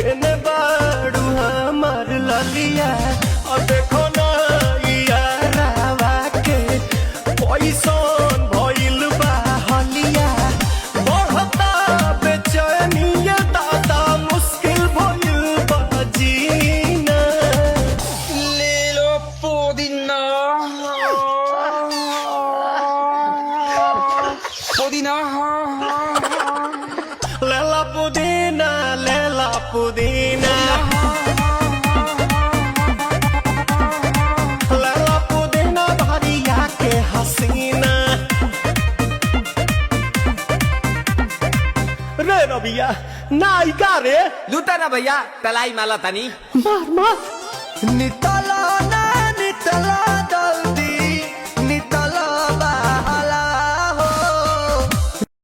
केने बाड़ू हमार ललिया और देखो ना यारावा के पैसन भइल बा हलिया बढ़ता बेचैनिया दादा मुश्किल भइल बा जीना ले लो पुदीना पुदीना लेला पुदीना लेला पुदीना लेला पुदीना भरिया के हसीना रे रबिया नायिका रे लूटा ना भैया तलाई माला तनी मार मार निता